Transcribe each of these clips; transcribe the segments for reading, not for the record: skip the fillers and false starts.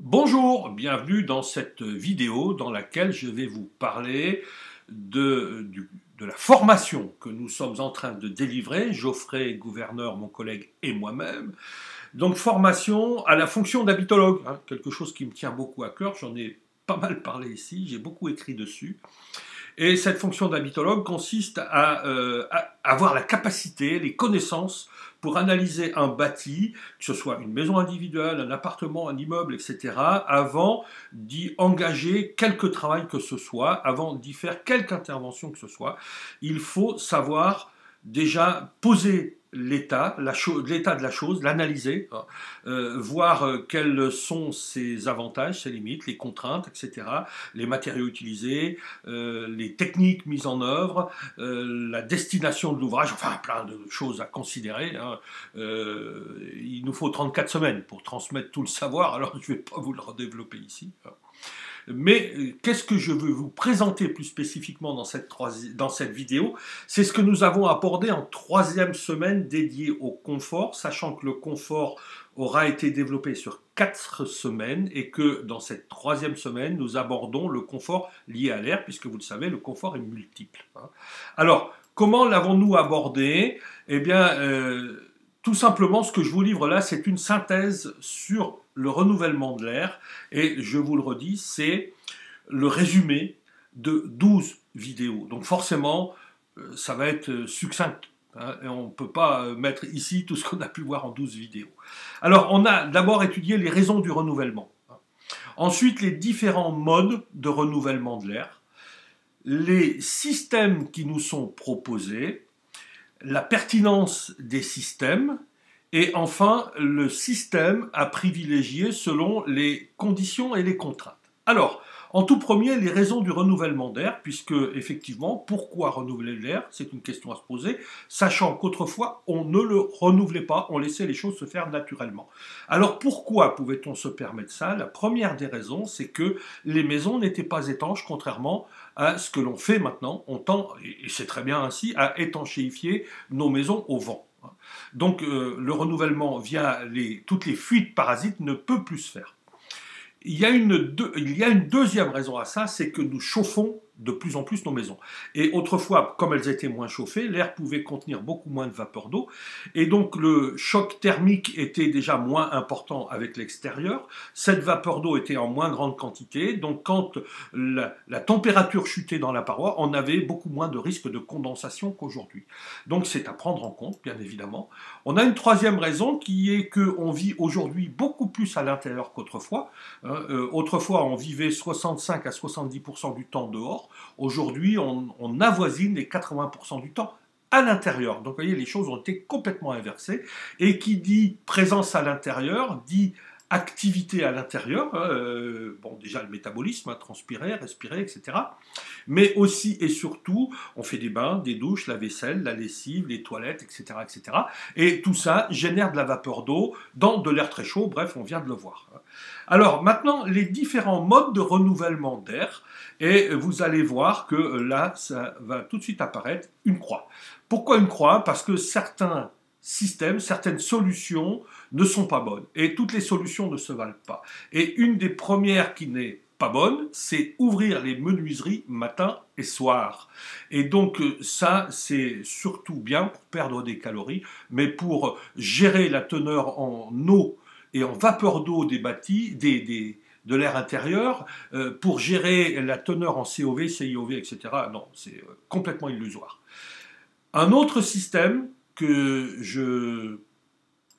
Bonjour, bienvenue dans cette vidéo dans laquelle je vais vous parler de la formation que nous sommes en train de délivrer, Geoffrey, gouverneur, mon collègue et moi-même. Donc formation à la fonction d'habitologue, quelque chose qui me tient beaucoup à cœur, j'en ai pas mal parlé ici, j'ai beaucoup écrit dessus. Et cette fonction d'habitologue consiste à avoir la capacité, les connaissances pour analyser un bâti, que ce soit une maison individuelle, un appartement, un immeuble, etc., avant d'y engager quelque travail que ce soit, avant d'y faire quelque intervention que ce soit. Il faut savoir déjà poser l'état de la chose, l'analyser, voir quels sont ses avantages, ses limites, les contraintes, etc., les matériaux utilisés, les techniques mises en œuvre, la destination de l'ouvrage, enfin plein de choses à considérer. Il nous faut 34 semaines pour transmettre tout le savoir, alors je ne vais pas vous le redévelopper ici. Mais qu'est-ce que je veux vous présenter plus spécifiquement dans cette vidéo? C'est ce que nous avons abordé en troisième semaine dédiée au confort, sachant que le confort aura été développé sur 4 semaines et que dans cette troisième semaine, nous abordons le confort lié à l'air, puisque vous le savez, le confort est multiple. Alors, comment l'avons-nous abordé? Eh bien, tout simplement, ce que je vous livre là, c'est une synthèse sur le renouvellement de l'air. Et je vous le redis, c'est le résumé de 12 vidéos. Donc forcément, ça va être succinct. Et on ne peut pas mettre ici tout ce qu'on a pu voir en 12 vidéos. Alors, on a d'abord étudié les raisons du renouvellement. Ensuite, les différents modes de renouvellement de l'air. Les systèmes qui nous sont proposés, la pertinence des systèmes, et enfin le système à privilégier selon les conditions et les contraintes. Alors, en tout premier, les raisons du renouvellement d'air, puisque effectivement, pourquoi renouveler l'air? C'est une question à se poser, sachant qu'autrefois, on ne le renouvelait pas, on laissait les choses se faire naturellement. Alors pourquoi pouvait-on se permettre ça? La première des raisons, c'est que les maisons n'étaient pas étanches, contrairement à ce que l'on fait maintenant. On tend, et c'est très bien ainsi, à étanchéifier nos maisons au vent. Donc le renouvellement via toutes les fuites parasites ne peut plus se faire. Il y a une deuxième raison à ça, c'est que nous chauffons de plus en plus nos maisons. Et autrefois, comme elles étaient moins chauffées, l'air pouvait contenir beaucoup moins de vapeur d'eau, et donc le choc thermique était déjà moins important avec l'extérieur, cette vapeur d'eau était en moins grande quantité, donc quand la température chutait dans la paroi, on avait beaucoup moins de risque de condensation qu'aujourd'hui. Donc c'est à prendre en compte, bien évidemment. On a une troisième raison qui est qu'on vit aujourd'hui beaucoup plus à l'intérieur qu'autrefois. Autrefois, on vivait 65 à 70% du temps dehors. Aujourd'hui, on avoisine les 80% du temps à l'intérieur. Donc, vous voyez, les choses ont été complètement inversées. Et qui dit présence à l'intérieur, dit activité à l'intérieur, bon, déjà le métabolisme, transpirer, respirer, etc. Mais aussi et surtout, on fait des bains, des douches, la vaisselle, la lessive, les toilettes, etc., etc. Et tout ça génère de la vapeur d'eau dans de l'air très chaud, bref, on vient de le voir. Alors maintenant, les différents modes de renouvellement d'air, et vous allez voir que là, ça va tout de suite apparaître une croix. Pourquoi une croix? Parce que certains systèmes, certaines solutions ne sont pas bonnes. Et toutes les solutions ne se valent pas. Et une des premières qui n'est pas bonne, c'est ouvrir les menuiseries matin et soir. Et donc ça, c'est surtout bien pour perdre des calories, mais pour gérer la teneur en eau et en vapeur d'eau des bâtis, de l'air intérieur, pour gérer la teneur en COV, CIOV, etc. Non, c'est complètement illusoire. Un autre système que je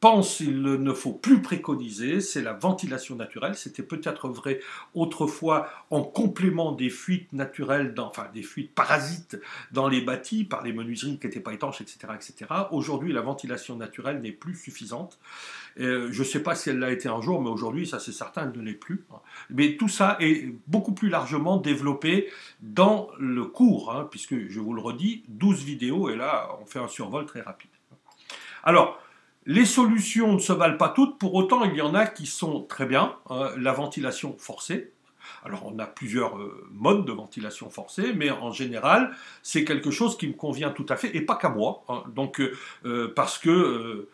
pense qu'il ne faut plus préconiser, c'est la ventilation naturelle. C'était peut-être vrai autrefois en complément des fuites naturelles, enfin des fuites parasites dans les bâtis, par les menuiseries qui n'étaient pas étanches, etc., etc. Aujourd'hui, la ventilation naturelle n'est plus suffisante. Je ne sais pas si elle l'a été un jour, mais aujourd'hui, ça c'est certain, elle ne l'est plus. Mais tout ça est beaucoup plus largement développé dans le cours, puisque, je vous le redis, 12 vidéos, et là, on fait un survol très rapide. Alors, les solutions ne se valent pas toutes, pour autant il y en a qui sont très bien. La ventilation forcée. Alors on a plusieurs modes de ventilation forcée, mais en général c'est quelque chose qui me convient tout à fait, et pas qu'à moi. Donc parce que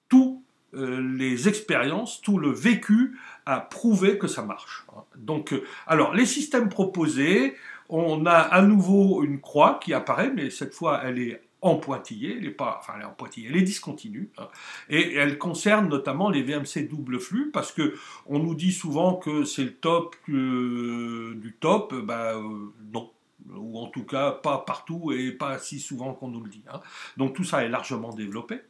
tout les expériences, tout le vécu a prouvé que ça marche. Donc, alors, les systèmes proposés, on a à nouveau une croix qui apparaît, mais cette fois, elle est en pointillé, elle est pas, enfin elle est en pointillé, elle est discontinue, hein, et elle concerne notamment les VMC double flux, parce que on nous dit souvent que c'est le top du top, non, ou en tout cas pas partout et pas si souvent qu'on nous le dit, hein. Donc tout ça est largement développé.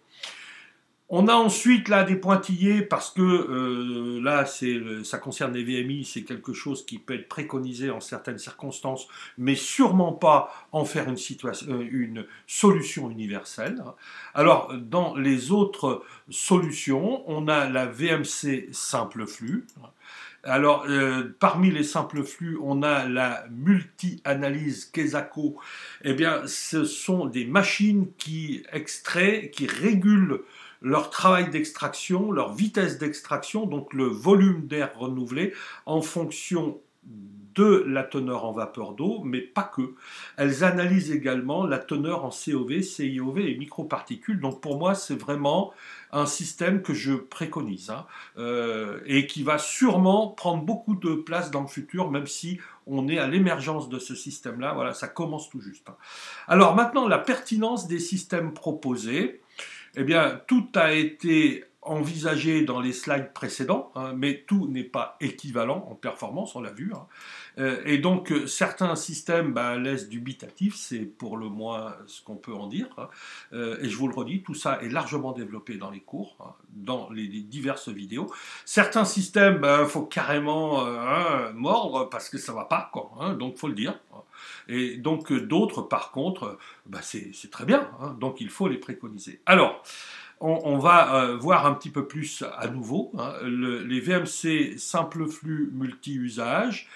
On a ensuite là des pointillés parce que là ça concerne les VMI, c'est quelque chose qui peut être préconisé en certaines circonstances, mais sûrement pas en faire une solution universelle. Alors dans les autres solutions, on a la VMC simple flux. Alors, parmi les simples flux, on a la multi-analyse Kesako. Eh bien, ce sont des machines qui extraient, qui régulent leur travail d'extraction, leur vitesse d'extraction, donc le volume d'air renouvelé, en fonction de la teneur en vapeur d'eau, mais pas que. Elles analysent également la teneur en COV, CIOV et microparticules. Donc pour moi, c'est vraiment un système que je préconise, hein, et qui va sûrement prendre beaucoup de place dans le futur, même si on est à l'émergence de ce système-là. Voilà, ça commence tout juste. Alors maintenant, la pertinence des systèmes proposés. Eh bien, tout a été envisagé dans les slides précédents, hein, mais tout n'est pas équivalent en performance, on l'a vu. Hein. Et donc, certains systèmes laissent dubitatif, c'est pour le moins ce qu'on peut en dire. Hein. Et je vous le redis, tout ça est largement développé dans les cours, hein, dans les diverses vidéos. Certains systèmes, faut carrément mordre parce que ça va pas, quoi, hein, donc faut le dire. Et donc d'autres, par contre, c'est très bien, hein, donc il faut les préconiser. Alors, on va voir un petit peu plus à nouveau, hein, les VMC simple flux multi-usage,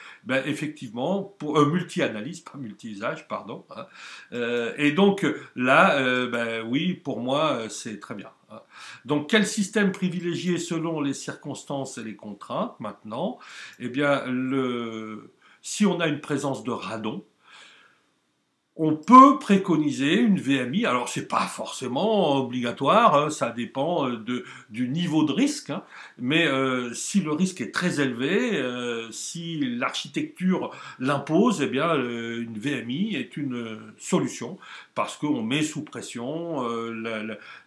effectivement, multi-analyse, pas multi-usage, pardon. Hein, et donc là, oui, pour moi, c'est très bien. Hein. Donc, quel système privilégier selon les circonstances et les contraintes maintenant? Eh bien, si on a une présence de radon, on peut préconiser une VMI, alors c'est pas forcément obligatoire, hein, ça dépend du niveau de risque, hein, mais si le risque est très élevé, si l'architecture l'impose, eh bien une VMI est une solution, parce qu'on met sous pression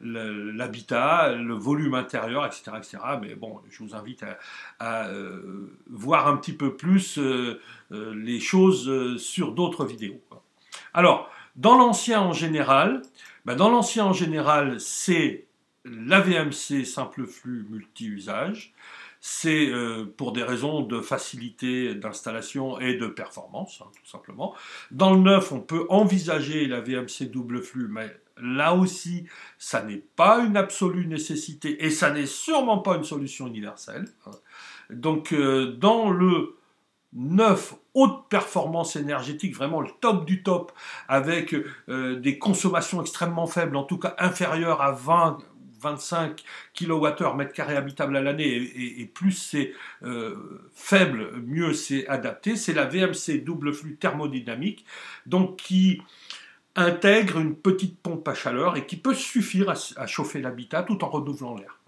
l'habitat, le volume intérieur, etc., etc. Mais bon, je vous invite à voir un petit peu plus les choses sur d'autres vidéos. Alors, dans l'ancien en général, c'est la VMC simple flux multi-usage. C'est pour des raisons de facilité d'installation et de performance, hein, tout simplement. Dans le neuf, on peut envisager la VMC double flux, mais là aussi, ça n'est pas une absolue nécessité et ça n'est sûrement pas une solution universelle. Hein. Donc, dans le 9, haute performance énergétique, vraiment le top du top, avec des consommations extrêmement faibles, en tout cas inférieures à 20-25 kWh mètre carré habitable à l'année, et plus c'est faible, mieux c'est adapté. C'est la VMC double flux thermodynamique, donc qui intègre une petite pompe à chaleur et qui peut suffire à chauffer l'habitat tout en renouvelant l'air.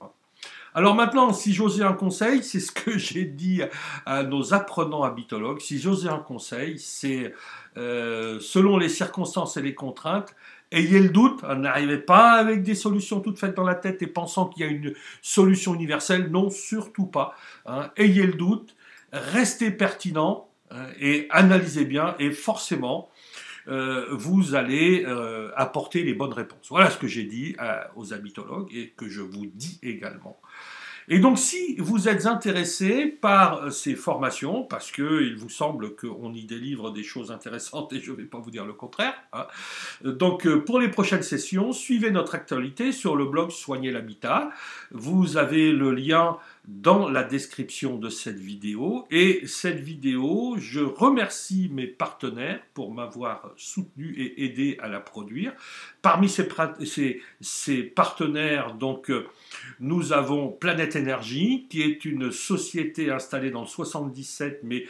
Alors maintenant, si j'osais un conseil, c'est ce que j'ai dit à nos apprenants habitologues, si j'osais un conseil, c'est selon les circonstances et les contraintes, ayez le doute, n'arrivez pas avec des solutions toutes faites dans la tête et pensant qu'il y a une solution universelle, non, surtout pas. Hein. Ayez le doute, restez pertinent et analysez bien et forcément, vous allez apporter les bonnes réponses. Voilà ce que j'ai dit aux habitologues et que je vous dis également. Et donc, si vous êtes intéressé par ces formations, parce qu'il vous semble qu'on y délivre des choses intéressantes, et je ne vais pas vous dire le contraire, hein, donc pour les prochaines sessions, suivez notre actualité sur le blog Soigner l'habitat. Vous avez le lien dans la description de cette vidéo. Et cette vidéo, je remercie mes partenaires pour m'avoir soutenu et aidé à la produire. Parmi ces partenaires, donc, nous avons Planète Énergie, qui est une société installée dans le 77, mais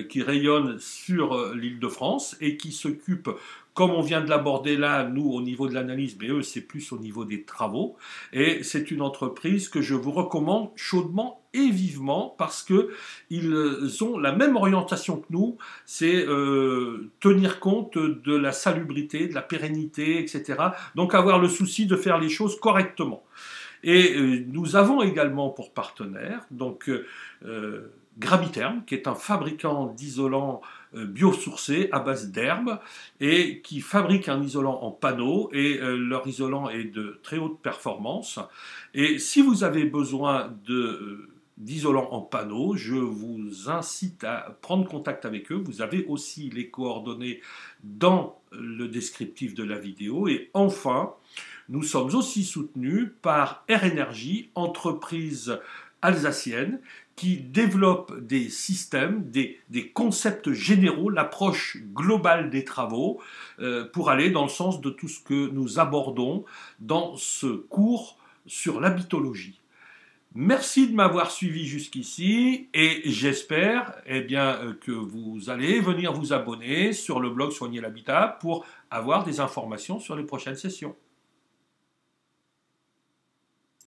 qui rayonne sur l'Île-de-France et qui s'occupe comme on vient de l'aborder là, nous, au niveau de l'analyse, mais eux, c'est plus au niveau des travaux. Et c'est une entreprise que je vous recommande chaudement et vivement parce qu'ils ont la même orientation que nous, c'est tenir compte de la salubrité, de la pérennité, etc. Donc avoir le souci de faire les choses correctement. Et nous avons également pour partenaire donc Graviterm, qui est un fabricant d'isolants biosourcés à base d'herbes et qui fabrique un isolant en panneau et leur isolant est de très haute performance. Et si vous avez besoin d'isolant en panneau, je vous incite à prendre contact avec eux. Vous avez aussi les coordonnées dans le descriptif de la vidéo. Et enfin, nous sommes aussi soutenus par Air Energy, entreprise alsacienne, qui développe des systèmes, des concepts généraux, l'approche globale des travaux, pour aller dans le sens de tout ce que nous abordons dans ce cours sur l'habitologie. Merci de m'avoir suivi jusqu'ici et j'espère que vous allez venir vous abonner sur le blog Soigner l'habitat pour avoir des informations sur les prochaines sessions.